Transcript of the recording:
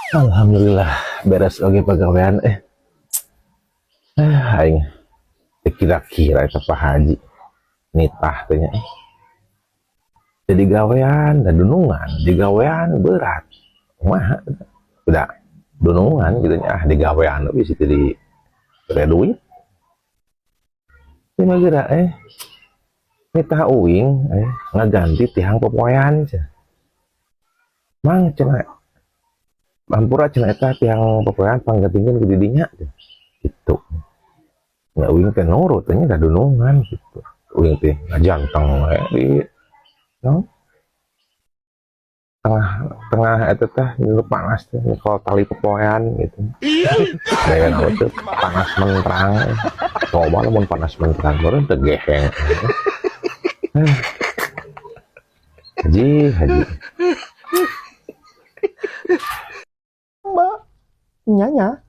Alhamdulillah beres oge pagawean aing kira-kira itu Pak Haji nitah tanya jadi gawean dan dunungan di gawean berat mah udah dunungan gitu nya di gawean bisa jadi duit ini mah geura nitah uing ngaganti tihang popoean mang cenah Ampura cenah eta tiang popoean panggantingkeun ku didinya gitu. Nggak uing teh nurut nya da dunungan gitu. Uing teh ngajanteng we di no? Tengah eta teh nu panas teh kalau tali popoean gitu. Dayan awet teh panas menterang. Coba lamun panas menterang meureun teh geheng. Haji. Mbak, nyanya.